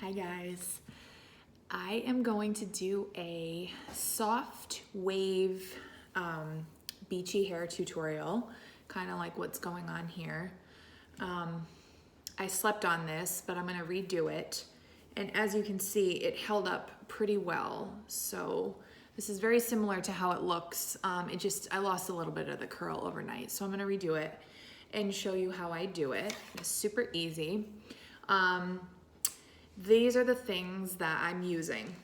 Hi guys. I am going to do a soft wave beachy hair tutorial, kind of like what's going on here. I slept on this, but I'm gonna redo it. And as you can see, it held up pretty well. So this is very similar to how it looks. I lost a little bit of the curl overnight. So I'm gonna redo it and show you how I do it. It's super easy. These are the things that I'm using.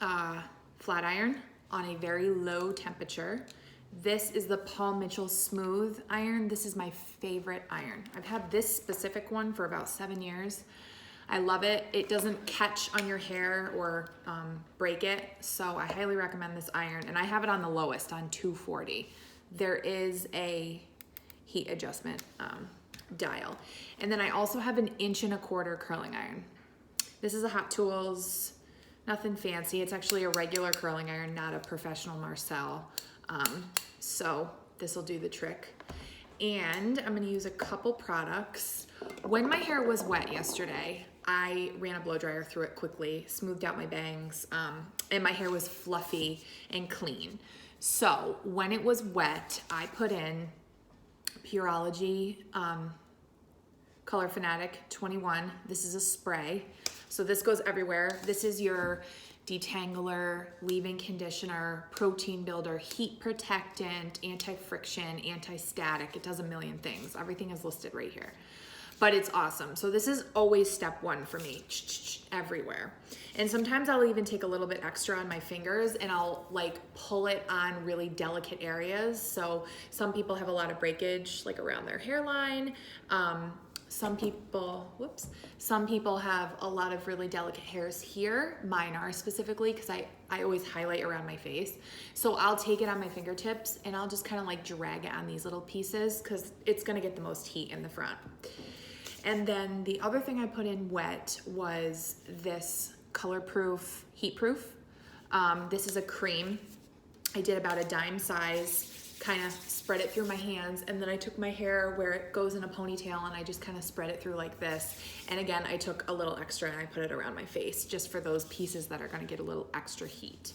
Flat iron on a very low temperature. This is the Paul Mitchell Smooth iron. This is my favorite iron. I've had this specific one for about 7 years. I love it. It doesn't catch on your hair or break it. So I highly recommend this iron. And I have it on the lowest, on 240. There is a heat adjustment dial. And then I also have an 1.25" curling iron. This is a Hot Tools, nothing fancy. It's actually a regular curling iron, not a professional Marcel. So this will do the trick. And I'm gonna use a couple products. When my hair was wet yesterday, I ran a blow dryer through it quickly, smoothed out my bangs, and my hair was fluffy and clean. So when it was wet, I put in Pureology Color Fanatic 21. This is a spray. So this goes everywhere. This is your detangler, leave-in conditioner, protein builder, heat protectant, anti-friction, anti-static. It does a million things. Everything is listed right here. But it's awesome. So this is always step one for me, everywhere. And sometimes I'll even take a little bit extra on my fingers and I'll like pull it on really delicate areas. So some people have a lot of breakage like around their hairline. Some people have a lot of really delicate hairs here. Mine are specifically because I always highlight around my face. So I'll take it on my fingertips and I'll just kind of like drag it on these little pieces because it's gonna get the most heat in the front. And then the other thing I put in wet was this Colorproof Heat Proof. This is a cream. I did about a dime size, kind of spread it through my hands, and then I took my hair where it goes in a ponytail and I just kind of spread it through like this. And again, I took a little extra and I put it around my face just for those pieces that are gonna get a little extra heat.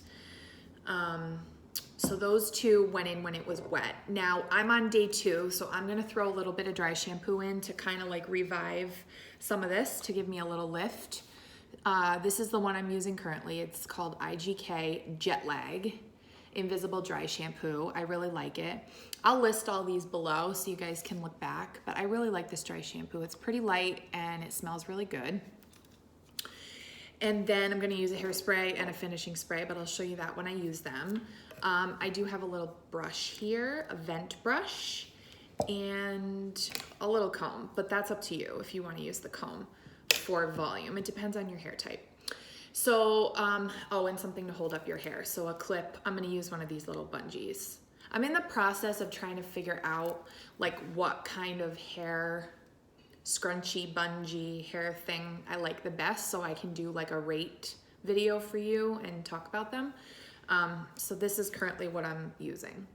So those two went in when it was wet. Now I'm on day 2, so I'm gonna throw a little bit of dry shampoo in to kind of like revive some of this to give me a little lift. This is the one I'm using currently. It's called IGK Jet Lag Invisible Dry Shampoo. I really like it. I'll list all these below so you guys can look back, but I really like this dry shampoo. It's pretty light and it smells really good. And then I'm gonna use a hairspray and a finishing spray, but I'll show you that when I use them. I do have a little brush here, a vent brush, and a little comb, but that's up to you if you wanna use the comb for volume. It depends on your hair type. So, and something to hold up your hair. So a clip, I'm gonna use one of these little bungees. I'm in the process of trying to figure out like what kind of hair, scrunchy, bungee hair thing I like the best so I can do like a rate video for you and talk about them. So this is currently what I'm using.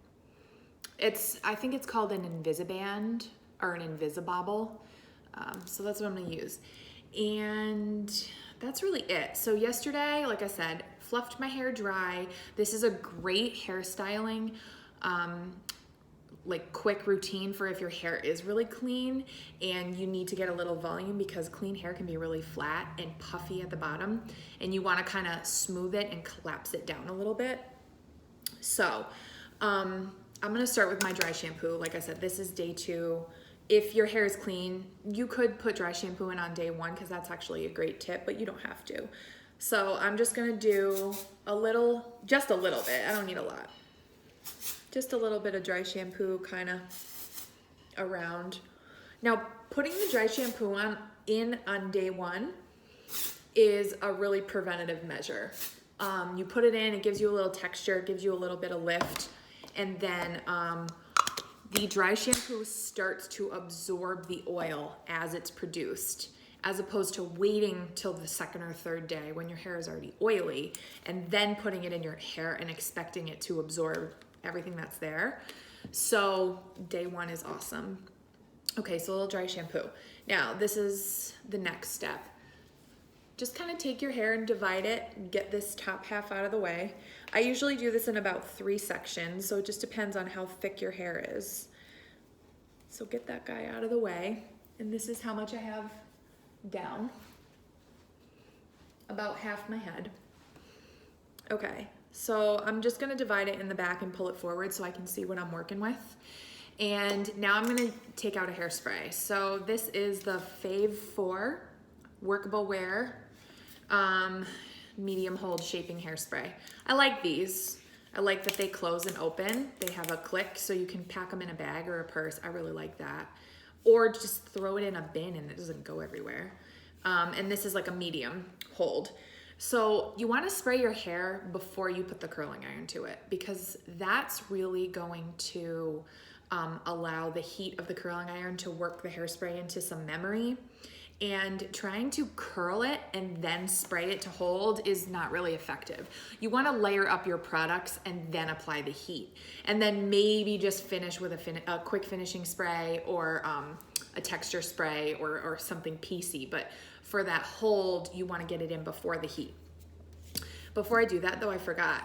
I think it's called an Invisiband or an Invisibobble. So that's what I'm gonna use. And that's really it. So yesterday, like I said, fluffed my hair dry. This is a great hairstyling, like quick routine for if your hair is really clean and you need to get a little volume because clean hair can be really flat and puffy at the bottom and you want to kind of smooth it and collapse it down a little bit. So I'm gonna start with my dry shampoo. Like I said, this is day 2. If your hair is clean, you could put dry shampoo in on day 1 because that's actually a great tip, but you don't have to. So I'm just gonna do just a little bit. I don't need a lot. Just a little bit of dry shampoo kind of around. Now, putting the dry shampoo in on day 1 is a really preventative measure. You put it in, it gives you a little texture, it gives you a little bit of lift, and then the dry shampoo starts to absorb the oil as it's produced, as opposed to waiting till the 2nd or 3rd day when your hair is already oily and then putting it in your hair and expecting it to absorb everything that's there. So day 1 is awesome. Okay, so a little dry shampoo. Now, this is the next step. just kind of take your hair and divide it, get this top half out of the way. I usually do this in about 3 sections, so it just depends on how thick your hair is. So get that guy out of the way. And this is how much I have down. About half my head. Okay, so I'm just gonna divide it in the back and pull it forward so I can see what I'm working with. And now I'm gonna take out a hairspray. So this is the Fave 4 Workable Wear medium hold shaping hairspray. I like these. I like that they close and open. They have a click so you can pack them in a bag or a purse. I really like that. Or just throw it in a bin and it doesn't go everywhere. And this is like a medium hold. So you want to spray your hair before you put the curling iron to it, because that's really going to allow the heat of the curling iron to work the hairspray into some memory. And trying to curl it and then spray it to hold is not really effective. You want to layer up your products and then apply the heat. And then maybe just finish with a quick finishing spray or a texture spray or something piecey. But for that hold, you want to get it in before the heat. Before I do that though, I forgot.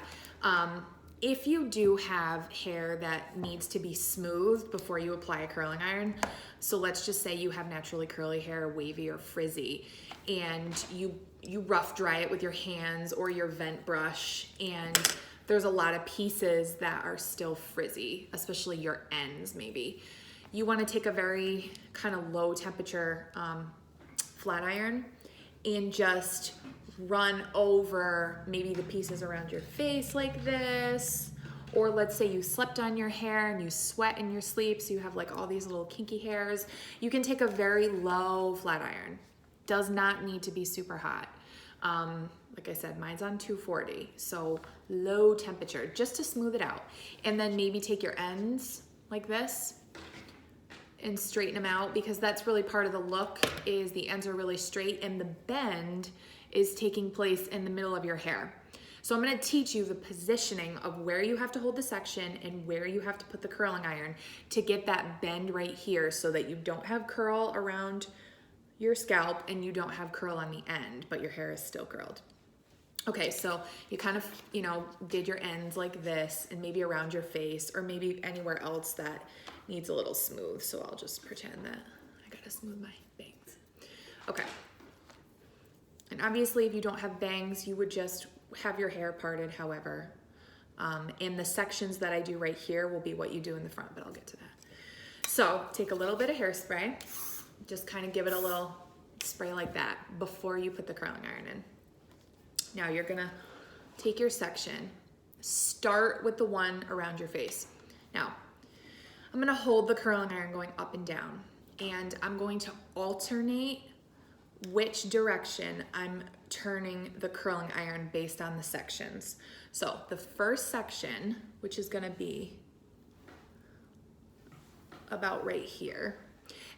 If you do have hair that needs to be smoothed before you apply a curling iron, so let's just say you have naturally curly hair, wavy or frizzy, and you rough dry it with your hands or your vent brush, and there's a lot of pieces that are still frizzy, especially your ends maybe. You want to take a very kind of low temperature flat iron and just run over maybe the pieces around your face like this, or let's say you slept on your hair and you sweat in your sleep, so you have like all these little kinky hairs. You can take a very low flat iron. Does not need to be super hot. Like I said, mine's on 240, so low temperature, just to smooth it out. And then maybe take your ends like this and straighten them out, because that's really part of the look, is the ends are really straight and the bend is taking place in the middle of your hair. So I'm gonna teach you the positioning of where you have to hold the section and where you have to put the curling iron to get that bend right here, so that you don't have curl around your scalp and you don't have curl on the end, but your hair is still curled. Okay, so you kind of, did your ends like this, and maybe around your face or maybe anywhere else that needs a little smooth. So I'll just pretend that I gotta smooth my bangs. Okay. And obviously if you don't have bangs, you would just have your hair parted however. And the sections that I do right here will be what you do in the front, but I'll get to that. So take a little bit of hairspray, just kind of give it a little spray like that before you put the curling iron in. Now you're gonna take your section, start with the one around your face. Now, I'm gonna hold the curling iron going up and down, and I'm going to alternate which direction I'm turning the curling iron based on the sections. So the first section, which is gonna be about right here,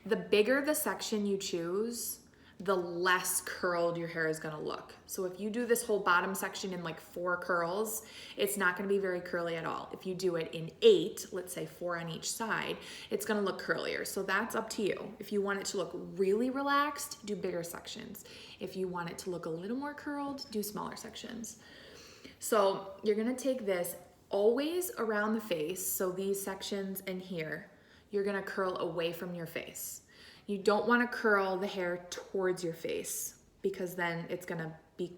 the bigger the section you choose, the less curled your hair is gonna look. So if you do this whole bottom section in like 4 curls, it's not gonna be very curly at all. If you do it in 8, let's say 4 on each side, it's gonna look curlier. So that's up to you. If you want it to look really relaxed, do bigger sections. If you want it to look a little more curled, do smaller sections. So you're gonna take this always around the face, so these sections and here, you're gonna curl away from your face. You don't want to curl the hair towards your face, because then it's gonna be,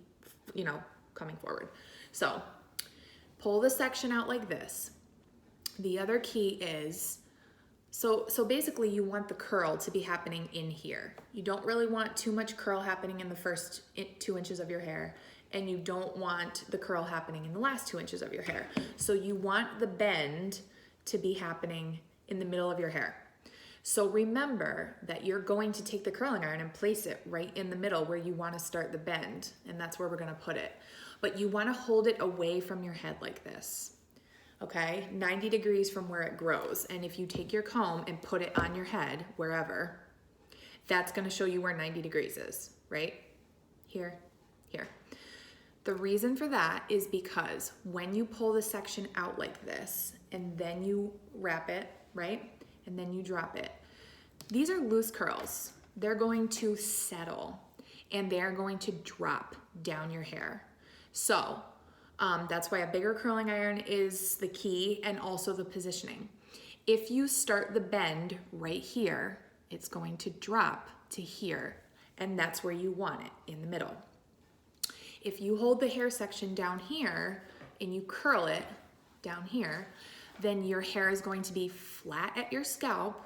coming forward. So pull the section out like this. The other key is, so basically you want the curl to be happening in here. You don't really want too much curl happening in the first 2 inches of your hair, and you don't want the curl happening in the last 2 inches of your hair. So you want the bend to be happening in the middle of your hair. So remember that you're going to take the curling iron and place it right in the middle where you want to start the bend, and that's where we're going to put it. But you want to hold it away from your head like this, okay? 90 degrees from where it grows. And if you take your comb and put it on your head, wherever, that's going to show you where 90 degrees is, right? Here, here. The reason for that is because when you pull the section out like this, and then you wrap it, right? And then you drop it. These are loose curls. They're going to settle. and they're going to drop down your hair. So that's why a bigger curling iron is the key, and also the positioning. If you start the bend right here, it's going to drop to here, and that's where you want it, in the middle. If you hold the hair section down here and you curl it down here, then your hair is going to be flat at your scalp,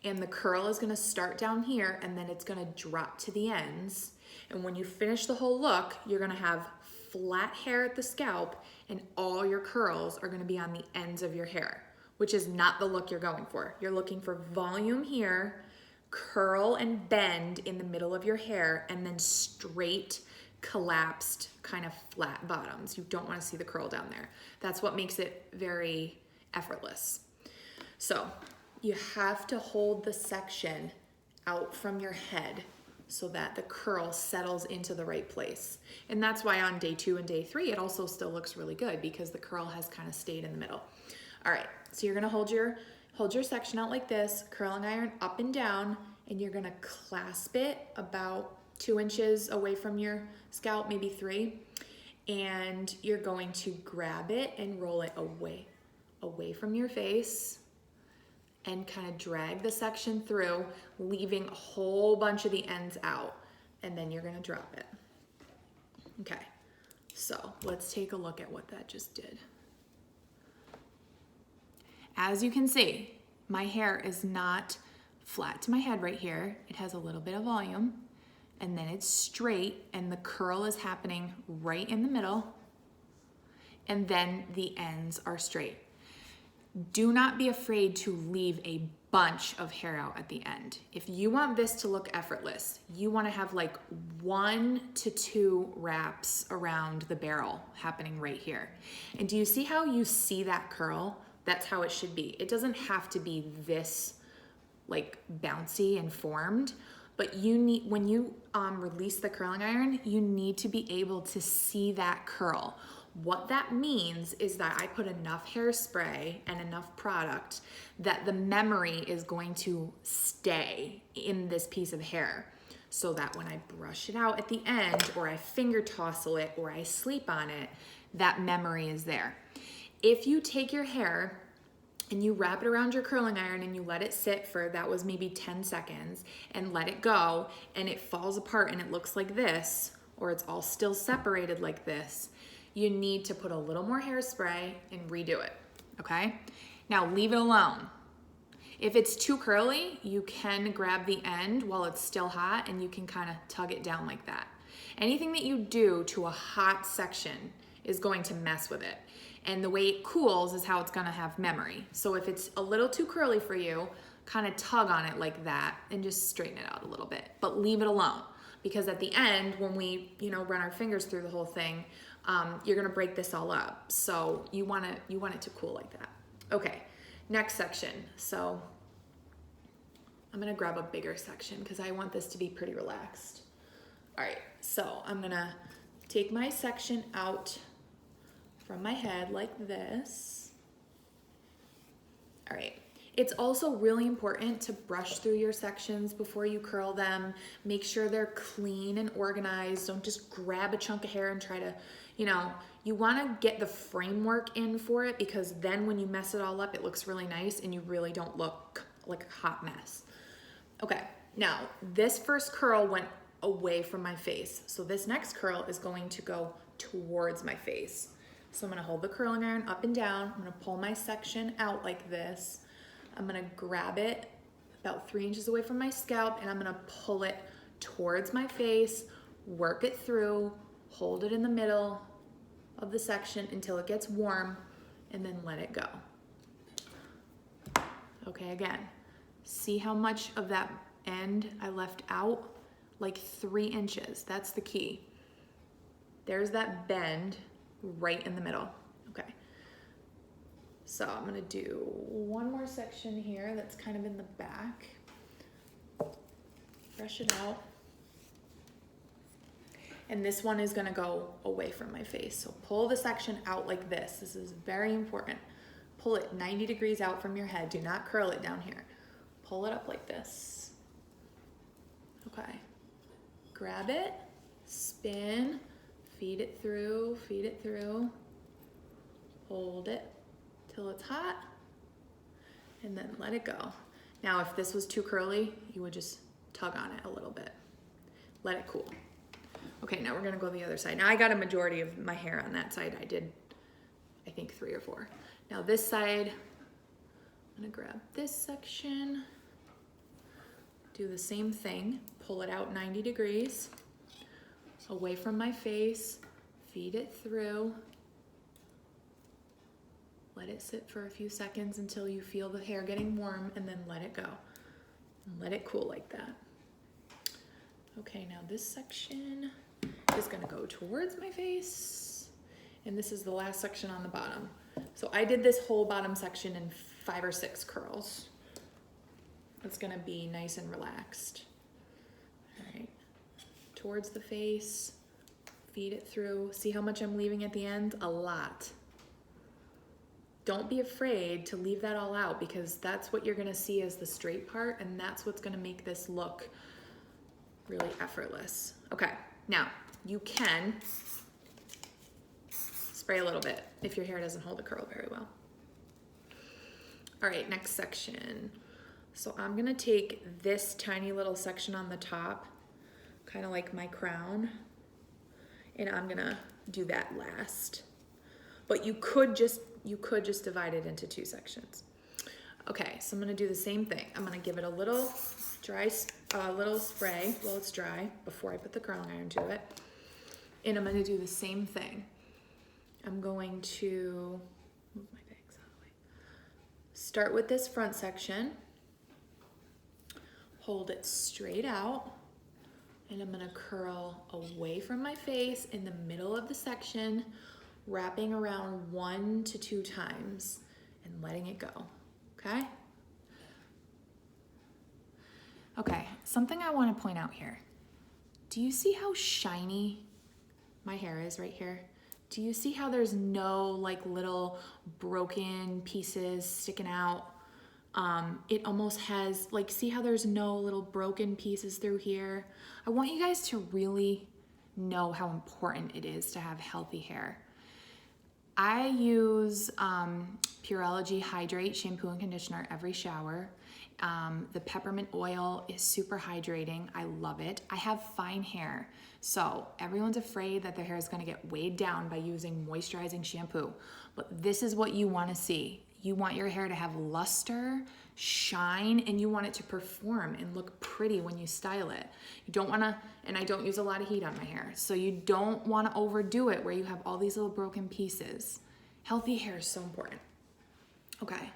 and the curl is gonna start down here, and then it's gonna drop to the ends. And when you finish the whole look, you're gonna have flat hair at the scalp, and all your curls are gonna be on the ends of your hair, which is not the look you're going for. You're looking for volume here, curl and bend in the middle of your hair, and then straight, collapsed, kind of flat bottoms. You don't want to see the curl down there. That's what makes it very effortless. So you have to hold the section out from your head so that the curl settles into the right place. And that's why on day 2 and day 3, it also still looks really good, because the curl has kind of stayed in the middle. All right, so you're gonna hold your section out like this, curling iron up and down, and you're gonna clasp it about 2 inches away from your scalp, maybe 3, and you're going to grab it and roll it away from your face, and kind of drag the section through, leaving a whole bunch of the ends out, and then you're gonna drop it. Okay, so let's take a look at what that just did. As you can see, my hair is not flat to my head right here. It has a little bit of volume, and then it's straight, and the curl is happening right in the middle, and then the ends are straight. Do not be afraid to leave a bunch of hair out at the end. If you want this to look effortless, you want to have like 1 to 2 wraps around the barrel happening right here. And do you see how you see that curl? That's how it should be. It doesn't have to be this like bouncy and formed, but you need, when you release the curling iron, you need to be able to see that curl. What that means is that I put enough hairspray and enough product that the memory is going to stay in this piece of hair, so that when I brush it out at the end, or I finger tousle it, or I sleep on it, that memory is there. If you take your hair and you wrap it around your curling iron and you let it sit for, that was maybe 10 seconds, and let it go, and it falls apart and it looks like this, or it's all still separated like this, you need to put a little more hairspray and redo it, okay? Now leave it alone. If it's too curly, you can grab the end while it's still hot, and you can kind of tug it down like that. Anything that you do to a hot section is going to mess with it. And the way it cools is how it's gonna have memory. So if it's a little too curly for you, kind of tug on it like that and just straighten it out a little bit, but leave it alone. Because at the end, when we run our fingers through the whole thing, you're gonna break this all up. So you want it to cool like that. Okay, next section. So I'm gonna grab a bigger section because I want this to be pretty relaxed. All right, so I'm gonna take my section out from my head like this. All right. It's also really important to brush through your sections before you curl them. Make sure they're clean and organized. Don't just grab a chunk of hair and try to, you want to get the framework in for it, because then when you mess it all up, it looks really nice and you really don't look like a hot mess. Okay, now this first curl went away from my face. So this next curl is going to go towards my face. So I'm gonna hold the curling iron up and down. I'm gonna pull my section out like this. I'm gonna grab it about 3 inches away from my scalp, and I'm gonna pull it towards my face, work it through, hold it in the middle of the section until it gets warm, and then let it go. Okay, again, see how much of that end I left out? Like 3 inches, that's the key. There's that bend right in the middle. Okay, so I'm gonna do one more section here that's kind of in the back. Brush it out. And this one is gonna go away from my face. So pull the section out like this. This is very important. Pull it 90 degrees out from your head. Do not curl it down here. Pull it up like this. Okay. grab it, spin, feed it through, hold it till it's hot, and then let it go. Now, if this was too curly, you would just tug on it a little bit. Let it cool. Okay, now we're gonna go the other side. Now I got a majority of my hair on that side. I did, I think 3 or 4. Now this side, I'm gonna grab this section, do the same thing, pull it out 90 degrees, away from my face, feed it through, let it sit for a few seconds until you feel the hair getting warm, and then let it go. And let it cool like that. Okay, now this section is gonna go towards my face, and this is the last section on the bottom. So I did this whole bottom section in 5 or 6 curls. It's gonna be nice and relaxed. All right, towards the face, feed it through. See how much I'm leaving at the end? A lot. Don't be afraid to leave that all out, because that's what you're gonna see as the straight part, and that's what's gonna make this look really effortless. Okay, now you can spray a little bit if your hair doesn't hold a curl very well. All right, next section. So I'm gonna take this tiny little section on the top, kind of like my crown, and I'm gonna do that last. But you could just divide it into 2 sections. Okay, so I'm gonna do the same thing. I'm gonna give it a little little spray while it's dry before I put the curling iron to it. And I'm gonna do the same thing. I'm going to move my bangs out of the way. Start with this front section, hold it straight out, and I'm gonna curl away from my face in the middle of the section, wrapping around 1 to 2 times and letting it go, okay? Okay, something I wanna point out here. Do you see how shiny my hair is right here? Do you see how there's no like little broken pieces sticking out? It almost has, like, see how there's no little broken pieces through here? I want you guys to really know how important it is to have healthy hair. I use Pureology Hydrate shampoo and conditioner every shower. The peppermint oil is super hydrating. I love it. I have fine hair, so everyone's afraid that their hair is gonna get weighed down by using moisturizing shampoo, but this is what you wanna see. You want your hair to have luster, shine, and you want it to perform and look pretty when you style it. You don't wanna, and I don't use a lot of heat on my hair, so you don't wanna overdo it where you have all these little broken pieces. Healthy hair is so important. Okay,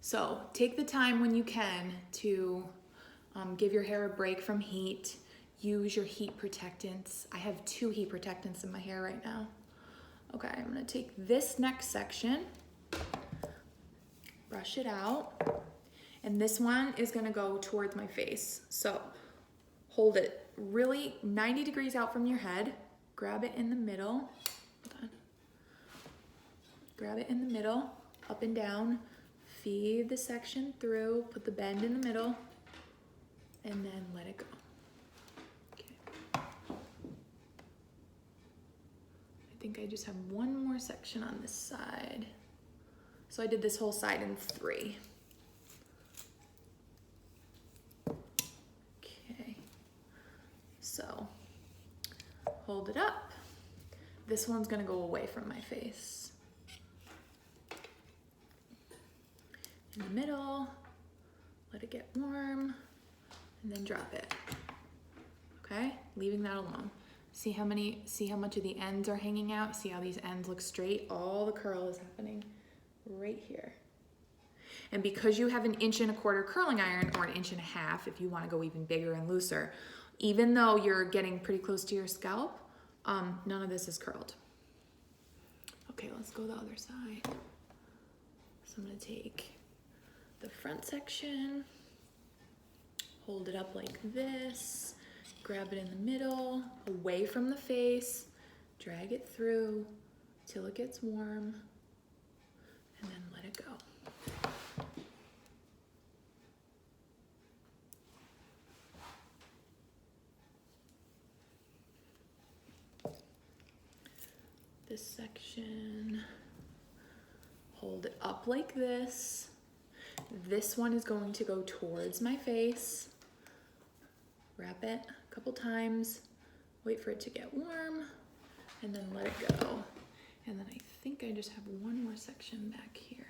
so take the time when you can to give your hair a break from heat. Use your heat protectants. I have 2 heat protectants in my hair right now. Okay, I'm gonna take this next section, brush it out, and this one is gonna go towards my face. So hold it really 90 degrees out from your head, grab it in the middle, hold on. Grab it in the middle, up and down, feed the section through, put the bend in the middle, and then let it go. Okay. I think I just have one more section on this side. So I did this whole side in 3. Okay, so hold it up. This one's gonna go away from my face. In the middle, let it get warm, and then drop it. Okay, leaving that alone. See how much of the ends are hanging out? See how these ends look straight? All the curl is happening right here. And because you have an 1.25 inch curling iron, or an 1.5 inches if you want to go even bigger and looser, even though you're getting pretty close to your scalp, none of this is curled. Okay, let's go the other side. So I'm gonna take the front section, hold it up like this, grab it in the middle, away from the face, drag it through till it gets warm, and then let it go. this section, hold it up like this. This one is going to go towards my face. Wrap it a couple times, wait for it to get warm, and then let it go. And then I think I just have one more section back here.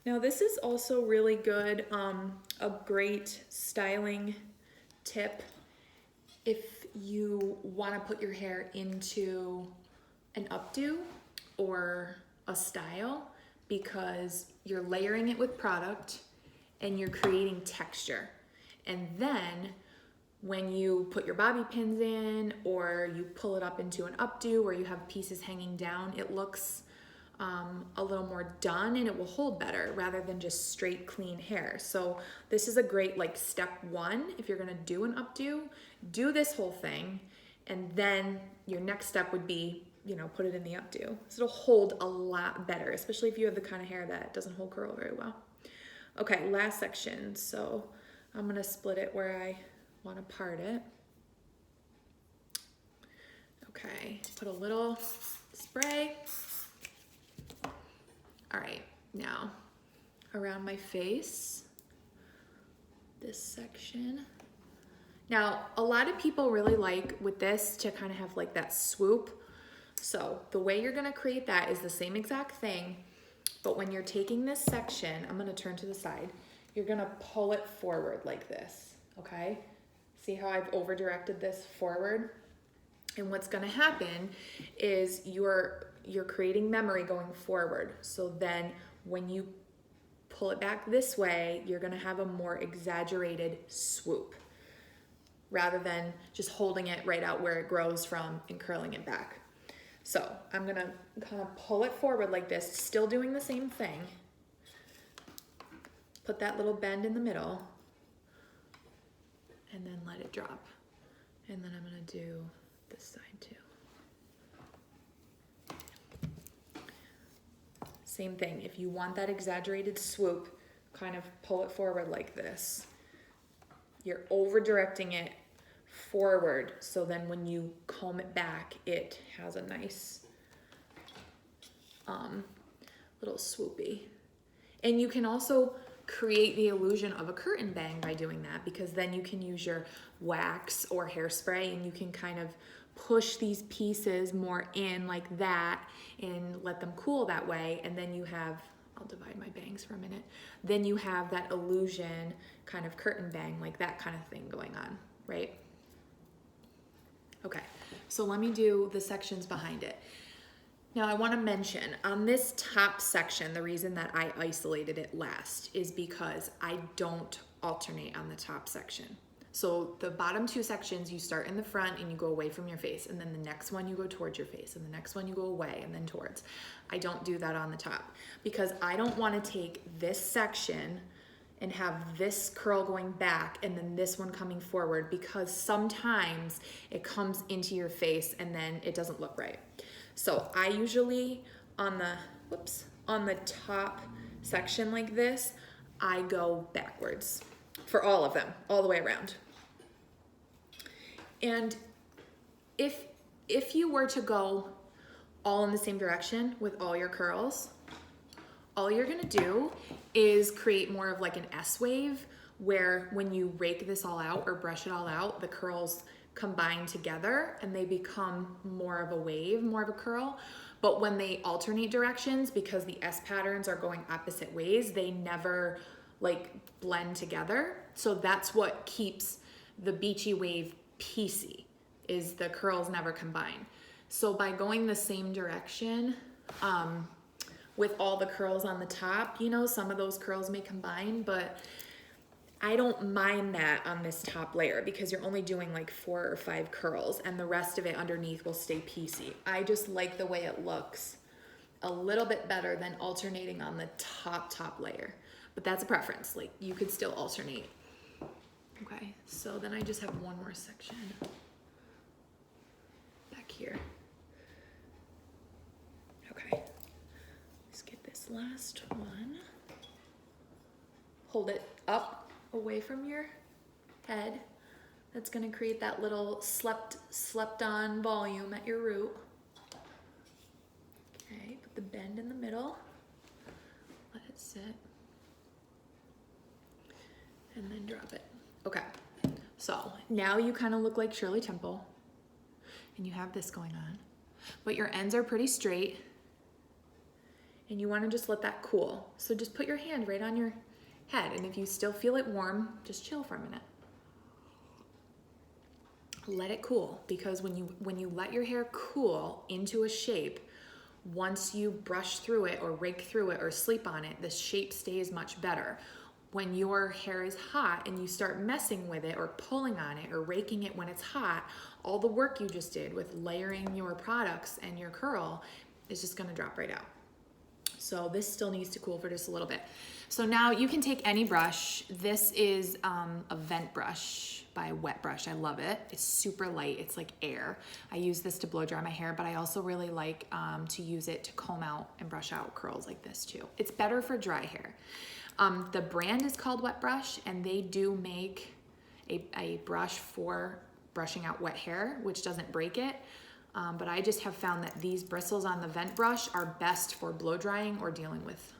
Now this is also really good, a great styling tip if you want to put your hair into an updo or a style, because you're layering it with product and you're creating texture. And then when you put your bobby pins in or you pull it up into an updo or you have pieces hanging down, it looks a little more done and it will hold better rather than just straight clean hair. So this is a great like step one. If you're gonna do an updo, do this whole thing, and then your next step would be, you know, put it in the updo. So it'll hold a lot better, especially if you have the kind of hair that doesn't hold curl very well. Okay, last section. So I'm gonna split it where I wanna part it. Okay, put a little spray. All right, now around my face, this section. Now, a lot of people really like with this to kind of have like that swoop. So the way you're gonna create that is the same exact thing, but when you're taking this section, I'm gonna turn to the side, you're gonna pull it forward like this, okay? See how I've over directed this forward? And what's gonna happen is you're creating memory going forward. So then when you pull it back this way, you're gonna have a more exaggerated swoop rather than just holding it right out where it grows from and curling it back. So I'm gonna kind of pull it forward like this, still doing the same thing. Put that little bend in the middle and then let it drop. And then I'm gonna do this side too. Same thing, if you want that exaggerated swoop, kind of pull it forward like this. You're over directing it forward, so then when you comb it back, it has a nice little swoopy. And you can also create the illusion of a curtain bang by doing that, because then you can use your wax or hairspray and you can kind of push these pieces more in like that and let them cool that way. And then you have, I'll divide my bangs for a minute. Then you have that illusion kind of curtain bang, like that kind of thing going on, right? Okay, so let me do the sections behind it. Now I want to mention on this top section, the reason that I isolated it last is because I don't alternate on the top section. So the bottom two sections, you start in the front and you go away from your face, and then the next one you go towards your face, and the next one you go away and then towards. I don't do that on the top because I don't want to take this section and have this curl going back and then this one coming forward, because sometimes it comes into your face and then it doesn't look right. So I usually on the top section like this, I go backwards for all of them, all the way around. And if you were to go all in the same direction with all your curls, all you're gonna do is create more of like an S wave, where when you rake this all out or brush it all out, the curls combine together and they become more of a wave, more of a curl. But when they alternate directions, because the S patterns are going opposite ways, they never like blend together. So that's what keeps the beachy wave piecey, is the curls never combine. So by going the same direction, with all the curls on the top, you know, some of those curls may combine, but I don't mind that on this top layer because you're only doing like 4 or 5 curls and the rest of it underneath will stay piecey. I just like the way it looks a little bit better than alternating on the top layer, but that's a preference. Like you could still alternate. Okay, so then I just have one more section back here. Okay, let's get this last one. Hold it up away from your head. That's gonna create that little slept on volume at your root. Okay, put the bend in the middle. Let it sit. And then drop it. Okay, so now you kind of look like Shirley Temple. And you have this going on. But your ends are pretty straight. And you want to just let that cool. So just put your hand right on your head. And if you still feel it warm, just chill for a minute. Let it cool, because when you let your hair cool into a shape, once you brush through it or rake through it or sleep on it, the shape stays much better. When your hair is hot and you start messing with it or pulling on it or raking it when it's hot, all the work you just did with layering your products and your curl is just gonna drop right out. So this still needs to cool for just a little bit. So now you can take any brush. This is a vent brush by Wet Brush. I love it. It's super light. It's like air. I use this to blow dry my hair, but I also really like to use it to comb out and brush out curls like this too. It's better for dry hair. The brand is called Wet Brush, and they do make a brush for brushing out wet hair, which doesn't break it. But I just have found that these bristles on the vent brush are best for blow drying or dealing with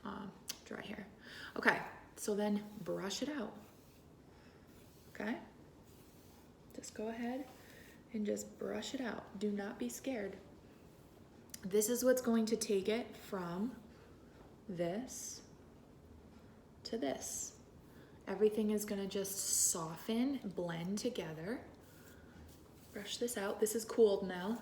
dry hair. Okay, so then brush it out. Okay, just go ahead and just brush it out. Do not be scared. This is what's going to take it from this to this. Everything is gonna just soften, blend together. Brush this out. This is cooled now.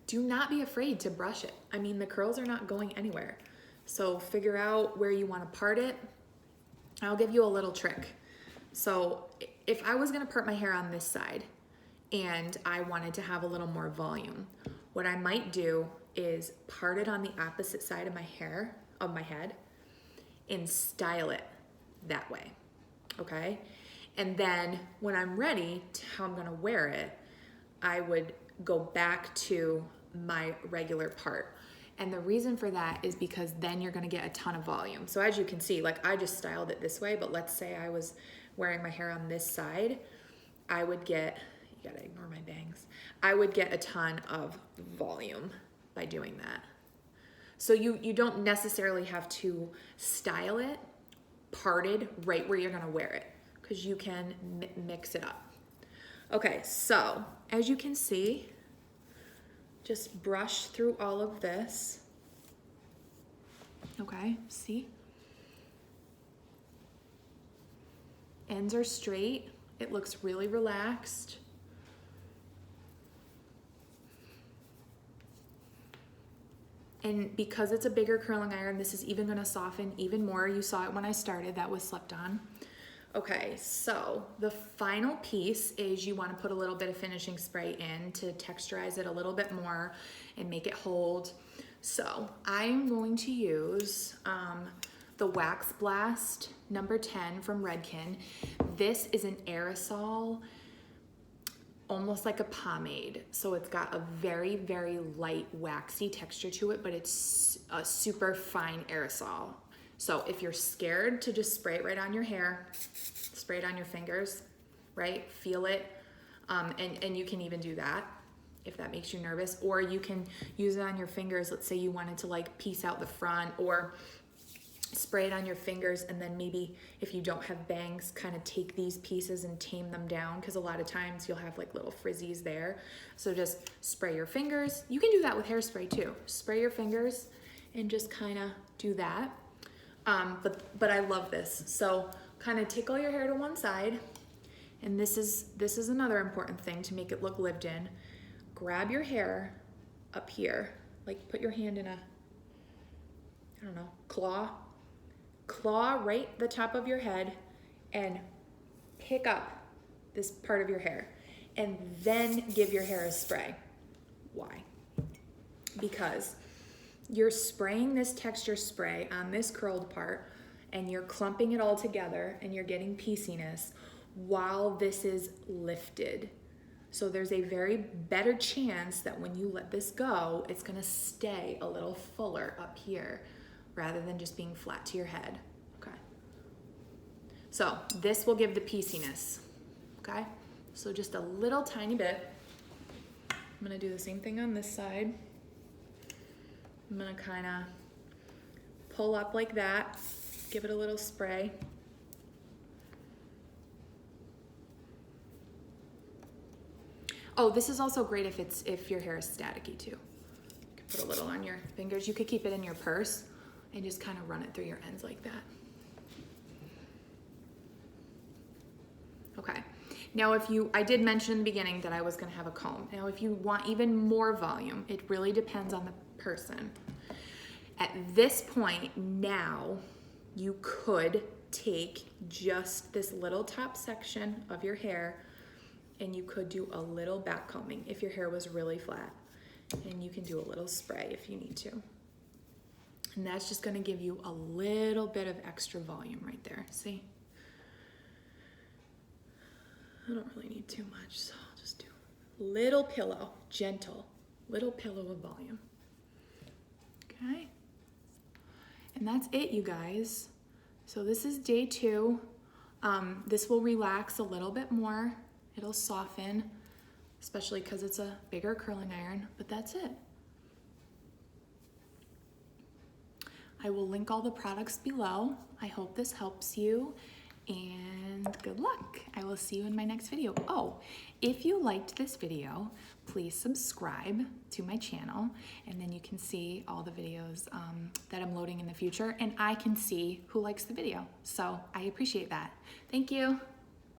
Do not be afraid to brush it. I mean, the curls are not going anywhere. So figure out where you want to part it. I'll give you a little trick. So if I was gonna part my hair on this side and I wanted to have a little more volume, what I might do is part it on the opposite side of my hair, of my head, and style it that way, okay? And then when I'm ready to how I'm gonna wear it, I would go back to my regular part. And the reason for that is because then you're gonna get a ton of volume. So as you can see, like I just styled it this way, but let's say I was wearing my hair on this side, I would get, you gotta ignore my bangs, I would get a ton of volume by doing that. So you don't necessarily have to style it parted right where you're gonna wear it, because you can mix it up. Okay, so as you can see, just brush through all of this. Okay, see? Ends are straight. It looks really relaxed. And because it's a bigger curling iron, this is even gonna soften even more. You saw it when I started, that was slept on. Okay, so the final piece is you wanna put a little bit of finishing spray in to texturize it a little bit more and make it hold. So I'm going to use the Wax Blast number 10 from Redken. This is an aerosol, almost like a pomade. So it's got a very, very light waxy texture to it, but it's a super fine aerosol. So if you're scared to just spray it right on your hair, spray it on your fingers, right? Feel it, and you can even do that if that makes you nervous, or you can use it on your fingers. Let's say you wanted to like piece out the front, or spray it on your fingers, and then maybe if you don't have bangs, kind of take these pieces and tame them down, because a lot of times you'll have like little frizzies there. So just spray your fingers. You can do that with hairspray too. Spray your fingers and just kind of do that. But I love this. So kind of tickle your hair to one side, and this is another important thing to make it look lived in. Grab your hair up here, like put your hand in a, I don't know, claw right the top of your head and pick up this part of your hair, and then give your hair a spray. Why? Because you're spraying this texture spray on this curled part, and you're clumping it all together, and you're getting pieciness while this is lifted. So there's a very better chance that when you let this go, it's gonna stay a little fuller up here rather than just being flat to your head. Okay. So this will give the pieciness, okay? So just a little tiny bit. I'm gonna do the same thing on this side. I'm gonna kinda pull up like that, give it a little spray. Oh, this is also great if your hair is staticky too. You can put a little on your fingers. You could keep it in your purse and just kind of run it through your ends like that. Okay. Now I did mention in the beginning that I was gonna have a comb. Now if you want even more volume, it really depends on the person. At this point now, you could take just this little top section of your hair and you could do a little back combing if your hair was really flat. And you can do a little spray if you need to. And that's just gonna give you a little bit of extra volume right there, see? I don't really need too much, so I'll just do a little pillow, gentle, little pillow of volume. Okay? And that's it, you guys. So this is day 2. This will relax a little bit more. It'll soften, especially because it's a bigger curling iron, but that's it. I will link all the products below. I hope this helps you, and good luck. I will see you in my next video. Oh, if you liked this video, please subscribe to my channel, and then you can see all the videos that I'm loading in the future, and I can see who likes the video. So I appreciate that. Thank you.